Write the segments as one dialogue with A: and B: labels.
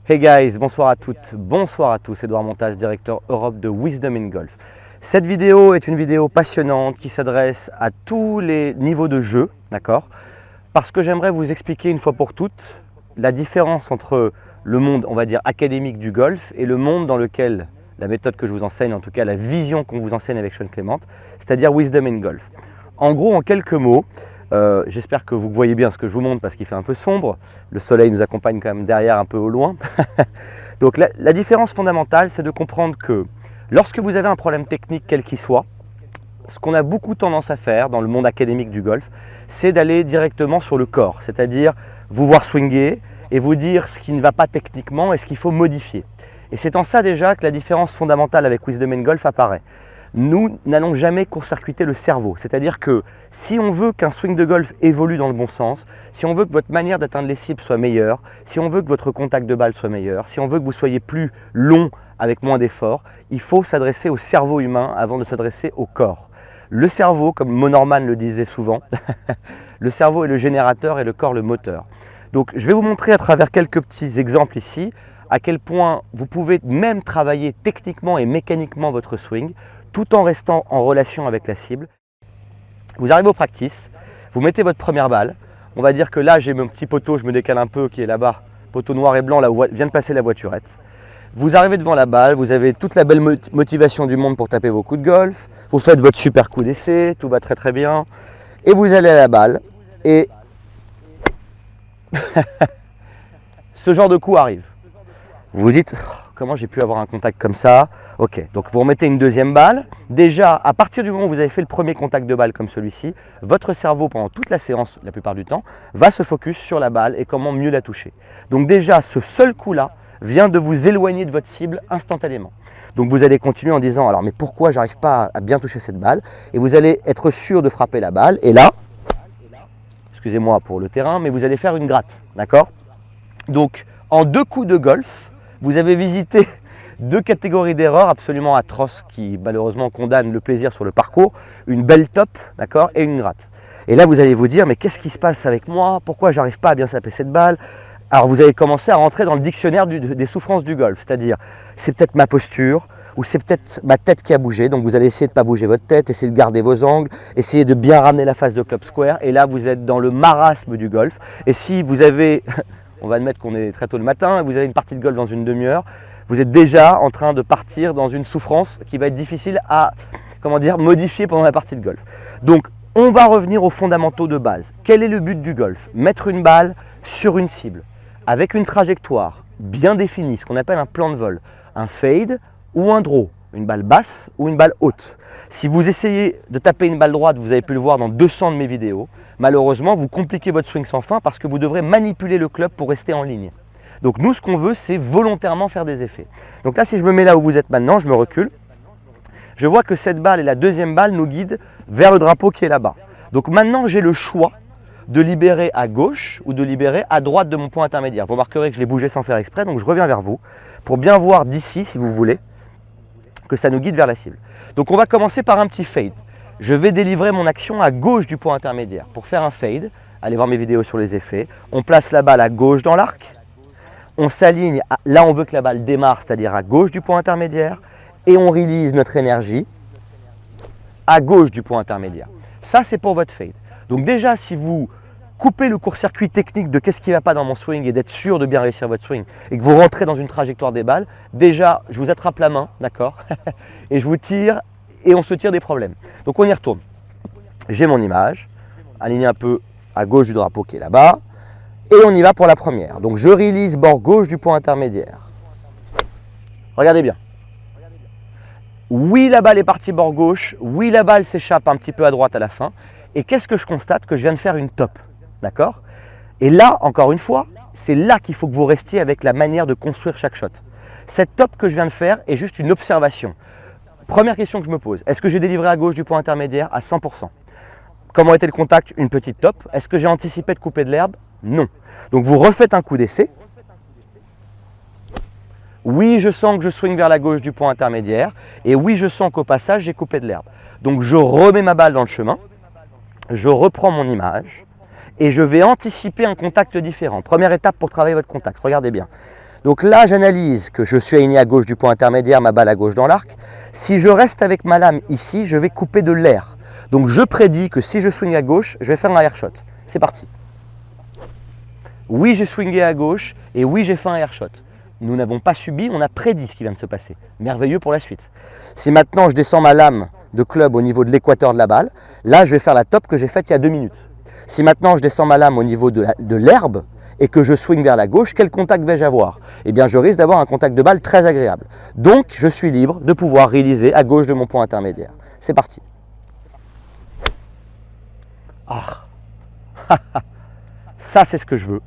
A: Hey guys, bonsoir à toutes, bonsoir à tous, Edouard Montas, directeur Europe de Wisdom in Golf. Cette vidéo est une vidéo passionnante qui s'adresse à tous les niveaux de jeu, d'accord? Parce que j'aimerais vous expliquer une fois pour toutes la différence entre le monde, on va dire, académique du golf et le monde dans lequel la méthode que je vous enseigne, en tout cas la vision qu'on vous enseigne avec Sean Clément, c'est-à-dire Wisdom in Golf. En gros, en quelques mots, j'espère que vous voyez bien ce que je vous montre parce qu'il fait un peu sombre. Le soleil nous accompagne quand même derrière un peu au loin. Donc la différence fondamentale, c'est de comprendre que lorsque vous avez un problème technique quel qu'il soit, ce qu'on a beaucoup tendance à faire dans le monde académique du golf, c'est d'aller directement sur le corps, c'est-à-dire vous voir swinguer et vous dire ce qui ne va pas techniquement et ce qu'il faut modifier. Et c'est en ça déjà que la différence fondamentale avec Wisdom in Golf apparaît. Nous n'allons jamais court-circuiter le cerveau, c'est-à-dire que si on veut qu'un swing de golf évolue dans le bon sens, si on veut que votre manière d'atteindre les cibles soit meilleure, si on veut que votre contact de balle soit meilleur, si on veut que vous soyez plus long avec moins d'efforts, il faut s'adresser au cerveau humain avant de s'adresser au corps. Le cerveau, comme Monorman le disait souvent, le cerveau est le générateur et le corps le moteur. Donc je vais vous montrer à travers quelques petits exemples ici à quel point vous pouvez même travailler techniquement et mécaniquement votre swing tout en restant en relation avec la cible. Vous arrivez au practice, vous mettez votre première balle. On va dire que là, j'ai mon petit poteau, je me décale un peu, qui est là-bas, poteau noir et blanc, là où vient de passer la voiturette. Vous arrivez devant la balle, vous avez toute la belle motivation du monde pour taper vos coups de golf. Vous faites votre super coup d'essai, tout va très très bien. Et vous allez à la balle et ce genre de coup arrive. Vous vous dites, comment j'ai pu avoir un contact comme ça? Ok, donc vous remettez une deuxième balle. Déjà, à partir du moment où vous avez fait le premier contact de balle comme celui-ci, votre cerveau, pendant toute la séance, la plupart du temps, va se focus sur la balle et comment mieux la toucher. Donc déjà, ce seul coup-là vient de vous éloigner de votre cible instantanément. Donc vous allez continuer en disant, alors mais pourquoi j'arrive pas à bien toucher cette balle? Et vous allez être sûr de frapper la balle. Et là, excusez-moi pour le terrain, mais vous allez faire une gratte, d'accord? Donc, en deux coups de golf, vous avez visité deux catégories d'erreurs absolument atroces qui malheureusement condamnent le plaisir sur le parcours, une belle top, d'accord, et une gratte. Et là vous allez vous dire, mais qu'est-ce qui se passe avec moi? Pourquoi j'arrive pas à bien saper cette balle? Alors vous allez commencer à rentrer dans le dictionnaire des souffrances du golf, c'est-à-dire c'est peut-être ma posture, ou c'est peut-être ma tête qui a bougé, donc vous allez essayer de ne pas bouger votre tête, essayer de garder vos angles, essayer de bien ramener la face de club square, et là vous êtes dans le marasme du golf. Et si vous avez, on va admettre qu'on est très tôt le matin, vous avez une partie de golf dans une demi-heure, vous êtes déjà en train de partir dans une souffrance qui va être difficile à, comment dire, modifier pendant la partie de golf. Donc, on va revenir aux fondamentaux de base. Quel est le but du golf? Mettre une balle sur une cible, avec une trajectoire bien définie, ce qu'on appelle un plan de vol, un fade ou un draw, une balle basse ou une balle haute. Si vous essayez de taper une balle droite, vous avez pu le voir dans 200 de mes vidéos, malheureusement, vous compliquez votre swing sans fin parce que vous devrez manipuler le club pour rester en ligne. Donc nous, ce qu'on veut, c'est volontairement faire des effets. Donc là, si je me mets là où vous êtes maintenant, je me recule. Je vois que cette balle et la deuxième balle nous guident vers le drapeau qui est là-bas. Donc maintenant, j'ai le choix de libérer à gauche ou de libérer à droite de mon point intermédiaire. Vous remarquerez que je l'ai bougé sans faire exprès, donc je reviens vers vous pour bien voir d'ici, si vous voulez, que ça nous guide vers la cible. Donc on va commencer par un petit fade. Je vais délivrer mon action à gauche du point intermédiaire. Pour faire un fade, allez voir mes vidéos sur les effets, on place la balle à gauche dans l'arc. On s'aligne, là on veut que la balle démarre, c'est-à-dire à gauche du point intermédiaire, et on release notre énergie à gauche du point intermédiaire. Ça, c'est pour votre fade. Donc déjà, si vous coupez le court-circuit technique de qu'est-ce qui ne va pas dans mon swing et d'être sûr de bien réussir votre swing, et que vous rentrez dans une trajectoire des balles, déjà, je vous attrape la main, d'accord, et je vous tire, et on se tire des problèmes. Donc on y retourne. J'ai mon image, alignée un peu à gauche du drapeau qui est là-bas. Et on y va pour la première. Donc je release bord gauche du point intermédiaire. Regardez bien. Oui, la balle est partie bord gauche. Oui, la balle s'échappe un petit peu à droite à la fin. Et qu'est-ce que je constate? Que je viens de faire une top. D'accord? Et là, encore une fois, c'est là qu'il faut que vous restiez avec la manière de construire chaque shot. Cette top que je viens de faire est juste une observation. Première question que je me pose. Est-ce que j'ai délivré à gauche du point intermédiaire à 100%? Comment était le contact? Une petite top. Est-ce que j'ai anticipé de couper de l'herbe? Non. Donc vous refaites un coup d'essai. Oui, je sens que je swing vers la gauche du point intermédiaire. Et oui, je sens qu'au passage, j'ai coupé de l'herbe. Donc je remets ma balle dans le chemin. Je reprends mon image. Et je vais anticiper un contact différent. Première étape pour travailler votre contact. Regardez bien. Donc là, j'analyse que je suis aligné à gauche du point intermédiaire, ma balle à gauche dans l'arc. Si je reste avec ma lame ici, je vais couper de l'air. Donc je prédis que si je swing à gauche, je vais faire un air shot. C'est parti. Oui, j'ai swingé à gauche et oui, j'ai fait un air shot. Nous n'avons pas subi, on a prédit ce qui vient de se passer. Merveilleux pour la suite. Si maintenant je descends ma lame de club au niveau de l'équateur de la balle, là je vais faire la top que j'ai faite il y a 2 minutes. Si maintenant je descends ma lame au niveau de l'herbe et que je swing vers la gauche, quel contact vais-je avoir? Eh bien je risque d'avoir un contact de balle très agréable. Donc je suis libre de pouvoir réaliser à gauche de mon point intermédiaire. C'est parti. Ah, ça c'est ce que je veux.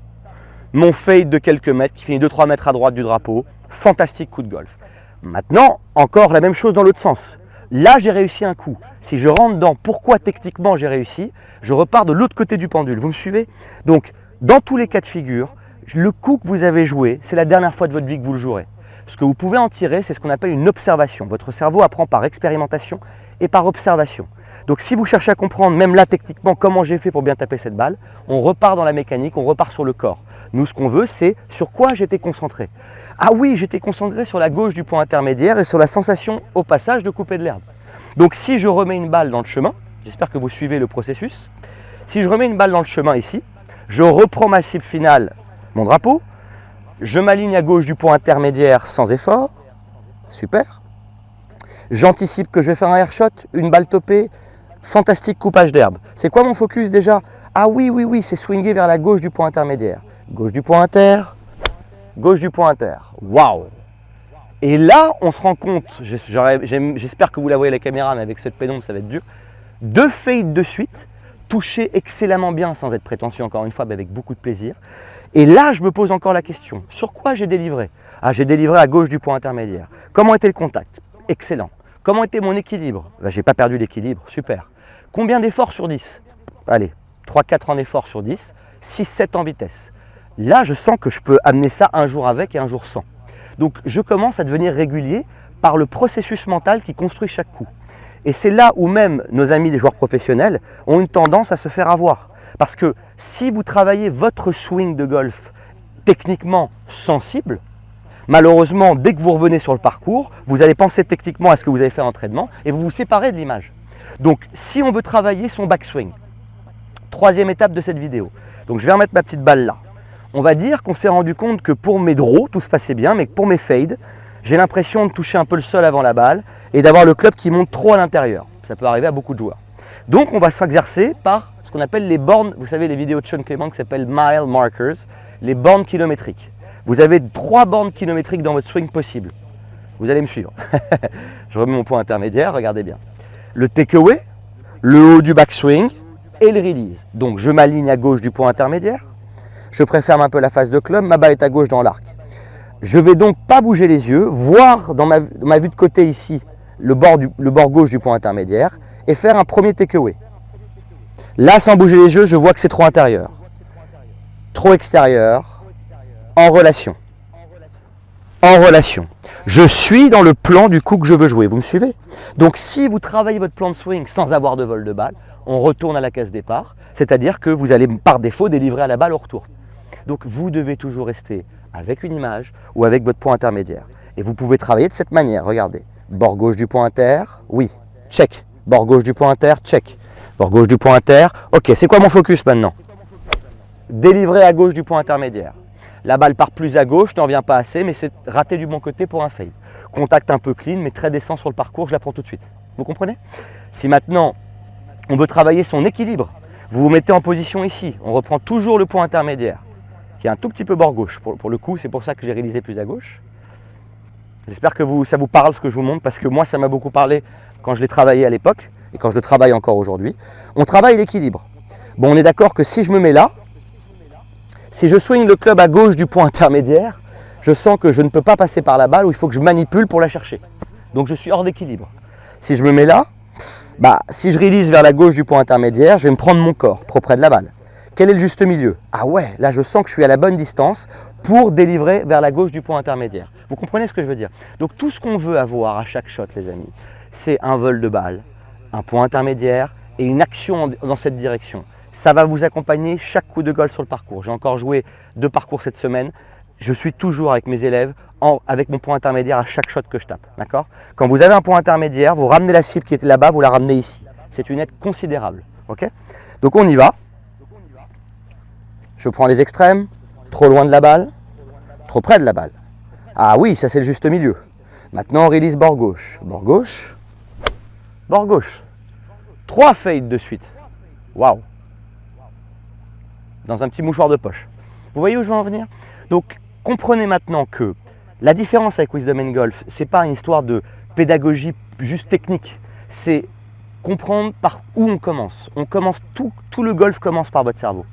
A: Mon fade de quelques mètres qui finit 2-3 mètres à droite du drapeau. Fantastique coup de golf. Maintenant, encore la même chose dans l'autre sens. Là, j'ai réussi un coup. Si je rentre dans pourquoi techniquement j'ai réussi, je repars de l'autre côté du pendule. Vous me suivez? Donc, dans tous les cas de figure, le coup que vous avez joué, c'est la dernière fois de votre vie que vous le jouerez. Ce que vous pouvez en tirer, c'est ce qu'on appelle une observation. Votre cerveau apprend par expérimentation et par observation. Donc si vous cherchez à comprendre, même là techniquement, comment j'ai fait pour bien taper cette balle, on repart dans la mécanique, on repart sur le corps. Nous, ce qu'on veut, c'est sur quoi j'étais concentré. Ah oui, j'étais concentré sur la gauche du point intermédiaire et sur la sensation au passage de couper de l'herbe. Donc si je remets une balle dans le chemin, j'espère que vous suivez le processus, si je remets une balle dans le chemin ici, je reprends ma cible finale, mon drapeau, je m'aligne à gauche du point intermédiaire sans effort, super. J'anticipe que je vais faire un air shot, une balle topée, fantastique coupage d'herbe. C'est quoi mon focus déjà? Ah oui, c'est swinguer vers la gauche du point intermédiaire. Gauche du point inter, gauche du point inter. Waouh! Et là, on se rend compte, j'espère que vous la voyez à la caméra, mais avec cette pénombre, ça va être dur. 2 fades de suite, touché excellemment bien, sans être prétentieux encore une fois, mais avec beaucoup de plaisir. Et là, je me pose encore la question, sur quoi j'ai délivré? Ah, j'ai délivré à gauche du point intermédiaire. Comment était le contact? Excellent. Comment était mon équilibre? Ben, j'ai pas perdu l'équilibre, super. Combien d'efforts sur 10? Allez, 3-4 en effort sur 10, 6-7 en vitesse. Là, je sens que je peux amener ça un jour avec et un jour sans. Donc, je commence à devenir régulier par le processus mental qui construit chaque coup. Et c'est là où même nos amis des joueurs professionnels ont une tendance à se faire avoir. Parce que si vous travaillez votre swing de golf techniquement sensible, malheureusement, dès que vous revenez sur le parcours, vous allez penser techniquement à ce que vous avez fait en entraînement et vous vous séparez de l'image. Donc, si on veut travailler son backswing, 3e étape de cette vidéo. Donc, je vais remettre ma petite balle là. On va dire qu'on s'est rendu compte que pour mes draws, tout se passait bien, mais que pour mes fades, j'ai l'impression de toucher un peu le sol avant la balle et d'avoir le club qui monte trop à l'intérieur. Ça peut arriver à beaucoup de joueurs. Donc, on va s'exercer par ce qu'on appelle les bornes, vous savez, les vidéos de Sean Clément qui s'appellent Mile Markers, les bornes kilométriques. Vous avez 3 bornes kilométriques dans votre swing possible. Vous allez me suivre. Je remets mon point intermédiaire, regardez bien. Le takeaway, le haut du backswing et le release. Donc, je m'aligne à gauche du point intermédiaire. Je préfère un peu la face de club, ma balle est à gauche dans l'arc. Je ne vais donc pas bouger les yeux, voir dans ma vue de côté ici le bord gauche du point intermédiaire et faire un premier takeaway. Là, sans bouger les yeux, je vois que c'est trop intérieur, trop extérieur, en relation. En relation. Je suis dans le plan du coup que je veux jouer, vous me suivez? Donc si vous travaillez votre plan de swing sans avoir de vol de balle, on retourne à la case départ, c'est-à-dire que vous allez par défaut délivrer à la balle au retour. Donc vous devez toujours rester avec une image ou avec votre point intermédiaire. Et vous pouvez travailler de cette manière, regardez. Bord gauche du point inter, oui, check. Bord gauche du point inter, check. Bord gauche du point inter, ok, c'est quoi mon focus maintenant? Délivrer à gauche du point intermédiaire. La balle part plus à gauche, n'en vient pas assez, mais c'est raté du bon côté pour un fade. Contact un peu clean, mais très décent sur le parcours, je la prends tout de suite. Vous comprenez? Si maintenant, on veut travailler son équilibre, vous vous mettez en position ici, on reprend toujours le point intermédiaire, qui est un tout petit peu bord gauche. Pour le coup, c'est pour ça que j'ai réalisé plus à gauche. J'espère que ça vous parle ce que je vous montre, parce que moi, ça m'a beaucoup parlé quand je l'ai travaillé à l'époque, et quand je le travaille encore aujourd'hui. On travaille l'équilibre. Bon, on est d'accord que si je me mets là, si je swing le club à gauche du point intermédiaire, je sens que je ne peux pas passer par la balle ou il faut que je manipule pour la chercher. Donc je suis hors d'équilibre. Si je me mets là, si je réalise vers la gauche du point intermédiaire, je vais me prendre mon corps trop près de la balle. Quel est le juste milieu? Ah ouais, là je sens que je suis à la bonne distance pour délivrer vers la gauche du point intermédiaire. Vous comprenez ce que je veux dire? Donc tout ce qu'on veut avoir à chaque shot, les amis, c'est un vol de balle, un point intermédiaire et une action dans cette direction. Ça va vous accompagner chaque coup de golf sur le parcours. J'ai encore joué 2 parcours cette semaine. je suis toujours avec mes élèves avec mon point intermédiaire à chaque shot que je tape. D'accord? Quand vous avez un point intermédiaire, vous ramenez la cible qui était là-bas, vous la ramenez ici. C'est une aide considérable. Ok? Donc on y va. Je prends les extrêmes, trop loin de la balle, trop près de la balle. Ah oui, ça c'est le juste milieu. Maintenant on release bord gauche. Bord gauche, bord gauche. 3 fades de suite. Waouh! Dans un petit mouchoir de poche. Vous voyez où je veux en venir? Donc comprenez maintenant que la différence avec Wisdom & Golf, ce n'est pas une histoire de pédagogie juste technique. C'est comprendre par où on commence. On commence tout le golf commence par votre cerveau.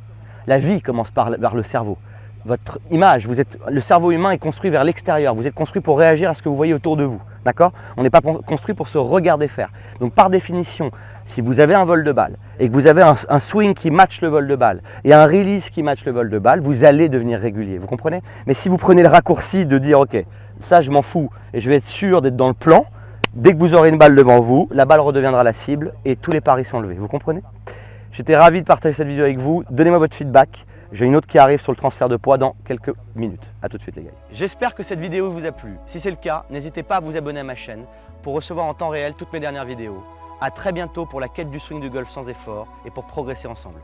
A: La vie commence par le cerveau. Votre image, le cerveau humain est construit vers l'extérieur. Vous êtes construit pour réagir à ce que vous voyez autour de vous. D'accord? On n'est pas construit pour se regarder faire. Donc par définition, si vous avez un vol de balle et que vous avez un swing qui match le vol de balle et un release qui match le vol de balle, vous allez devenir régulier. Vous comprenez? Mais si vous prenez le raccourci de dire ok, ça je m'en fous et je vais être sûr d'être dans le plan, dès que vous aurez une balle devant vous, la balle redeviendra la cible et tous les paris sont levés. Vous comprenez? J'étais ravi de partager cette vidéo avec vous. Donnez-moi votre feedback. J'ai une autre qui arrive sur le transfert de poids dans quelques minutes. A tout de suite les gars. J'espère que cette vidéo vous a plu. Si c'est le cas, n'hésitez pas à vous abonner à ma chaîne pour recevoir en temps réel toutes mes dernières vidéos. A très bientôt pour la quête du swing du golf sans effort et pour progresser ensemble.